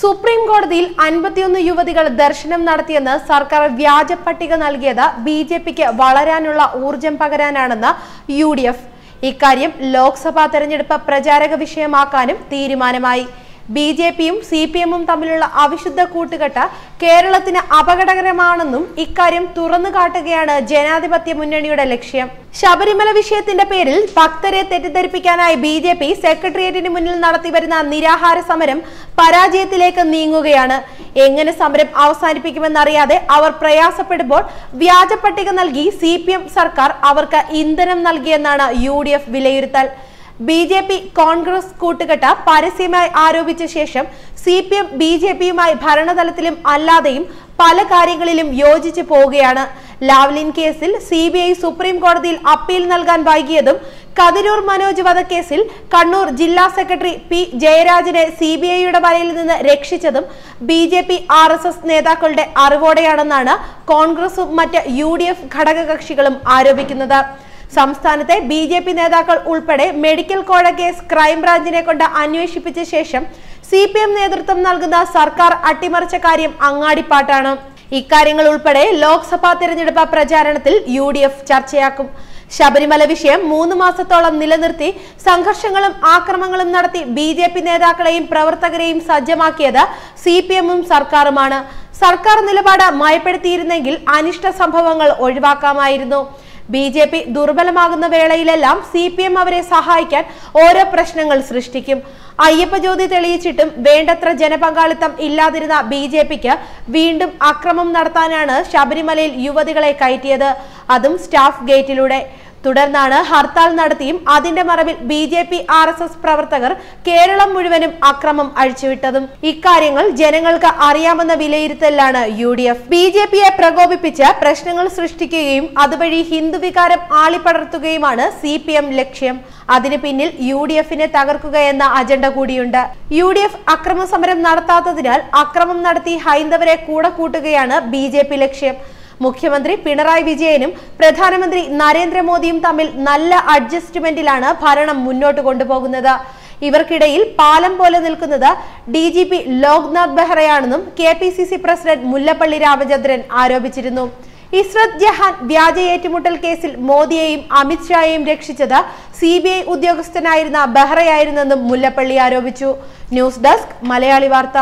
Supreme കോടതിയിൽ 51 യുവതികൾ ദർശനം നടത്തിയെന്ന് സർക്കാർ വ്യാജ പട്ടിക നൽകിയത് ബിജെപിക്ക് വളരാനുള്ള ഊർജം പകരാനാണെന്ന് UDF. ഇക്കാര്യം ലോക്സഭാ തെരഞ്ഞെടുപ്പ് പ്രചാരക വിഷയമാക്കാനും തീരുമാനമായി. ബിജെപിയും സിപിഎമ്മും തമ്മിലുള്ള അവിശുദ്ധ കൂട്ടുകെട്ട് കേരളത്തിന് അപകടകരമാണെന്നും ഇക്കാര്യം തുറന്നു കാട്ടുകയാണ് ജനാധിപത്യ മുന്നണിയുടെ ലക്ഷ്യം. ശബരിമല വിഷയത്തിന്റെ പേരിൽ ഭക്തരെ തെറ്റിദ്ധരിപ്പിക്കാനായി ബിജെപി സെക്രട്ടേറിയറ്റിന് മുന്നിൽ നടത്തിവരുന്ന നിരാഹാര സമരം പരാജയത്തിലേക്ക് നീങ്ങുകയാണ്. എങ്ങനെ സമരം അവസാനിപ്പിക്കുമെന്നറിയാതെ അവർ പ്രയാസപ്പെടുമ്പോൾ വ്യാജ പട്ടിക നൽകി സിപിഎം സർക്കാർ അവർക്ക് ഇന്ധനം നൽകിയെന്നാണ് UDF വിലയിരുത്തൽ. ബിജെപി കോൺഗ്രസ് കൂട്ടുകെട്ട് പരസ്യമായി ആരോപിച്ച ശേഷം സിപിഎം ബിജെപിയുമായി ഭരണതലത്തിലും അല്ലാതെയും പല കാര്യങ്ങളിലും യോജിച്ചു പോവുകയാണ്. ലാവ്ലിൻ കേസിൽ CBI സുപ്രീം കോടതിയിൽ അപ്പീൽ നൽകാൻ വൈകിയതും കതിരൂർ മനോജ് വധക്കേസിൽ കണ്ണൂർ ജില്ലാ സെക്രട്ടറി P. ജയരാജനെ CBIയുടെ വലയിൽ നിന്ന് രക്ഷിച്ചതും BJP RSS നേതാക്കളുടെ അറിവോടെയാണെന്നാണ് കോൺഗ്രസും മറ്റ് UDF ഘടകകക്ഷികളും ആരോപിക്കുന്നത്. സംസ്ഥാനത്തെ BJP നേതാക്കൾ ഉൾപ്പെടെ മെഡിക്കൽ കോഴ കേസ് ക്രൈംബ്രാഞ്ചിനെ കൊണ്ട് അന്വേഷിപ്പിച്ച ശേഷം CPM നേതൃത്വം നൽകുന്ന സർക്കാർ അട്ടിമറിച്ച കാര്യം അങ്ങാടിപ്പാട്ടാണ്. ഇക്കാര്യങ്ങൾ ഉൾപ്പെടെ ലോക്സഭാ തെരഞ്ഞെടുപ്പ് പ്രചാരണത്തിൽ UDF ചർച്ചയാക്കും. ശബരിമല വിഷയം 3 മാസത്തോളം നിലനിർത്തി സംഘർഷങ്ങളും ആക്രമണങ്ങളും നടത്തി BJP നേതാക്കളെയും പ്രവർത്തകരെയും സജ്ജമാക്കിയത് CPMും സർക്കാരുമാണ്. സർക്കാർ നിലപാട് മയപ്പെടുത്തിയിരുന്നെങ്കിൽ അനിഷ്ട സംഭവങ്ങൾ ഒഴിവാക്കാമായിരുന്നു. BJP ദുർബലമാകുന്ന വേളയിലെല്ലാം CPM അവരെ സഹായിക്കാൻ ഓരോ പ്രശ്നങ്ങൾ സൃഷ്ടിക്കും. അയ്യപ്പ ജ്യോതി തെളിയിച്ചിട്ടും വേണ്ടത്ര ജനപങ്കാളിത്തം ഇല്ലാതിരുന്ന BJPക്ക് വീണ്ടും അക്രമം നടത്താനാണ് ശബരിമലയിൽ യുവതികളെ കയറ്റിയത്, അതും സ്റ്റാഫ് ഗേറ്റിലൂടെ. തുടർന്നാണ് ഹർത്താൽ നടത്തിയും അതിന്റെ മറവിൽ BJP RSS പ്രവർത്തകർ കേരളം മുഴുവനും അക്രമം അഴിച്ചുവിട്ടതും. ഇക്കാര്യങ്ങൾ ജനങ്ങൾക്ക് അറിയാമെന്ന വിലയിരുത്തലാണ് UDF. BJPയെ പ്രകോപിപ്പിച്ച് പ്രശ്നങ്ങൾ സൃഷ്ടിക്കുകയും അതുവഴി ഹിന്ദു വികാരം ആളിപ്പടർത്തുകയുമാണ് CPM ലക്ഷ്യം. അതിന് പിന്നിൽ UDFനെ തകർക്കുക എന്ന അജണ്ട കൂടിയുണ്ട്. UDF അക്രമ സമരം നടത്താത്തതിനാൽ അക്രമം നടത്തി ഹൈന്ദവരെ കൂടെ കൂട്ടുകയാണ് BJP ലക്ഷ്യം. മുഖ്യമന്ത്രി പിണറായി വിജയനും പ്രധാനമന്ത്രി നരേന്ദ്രമോദിയും തമ്മിൽ നല്ല അഡ്ജസ്റ്റ്മെന്റിലാണ് ഭരണം മുന്നോട്ട് കൊണ്ടുപോകുന്നത്. ഇവർക്കിടയിൽ പാലം പോലെ നിൽക്കുന്നത് DGP ലോക്നാഥ് ബെഹ്റയാണെന്നും KPCC പ്രസിഡന്റ് മുല്ലപ്പള്ളി രാമചന്ദ്രൻ ആരോപിച്ചിരുന്നു. ഇസ്രത് ജഹാൻ വ്യാജ ഏറ്റുമുട്ടൽ കേസിൽ മോദിയെയും അമിത്ഷായെയും രക്ഷിച്ചത് CBI ഉദ്യോഗസ്ഥനായിരുന്ന ബെഹ്റയായിരുന്നെന്നും മുല്ലപ്പള്ളി ആരോപിച്ചു. ന്യൂസ് ഡെസ്ക് മലയാളി വാർത്ത.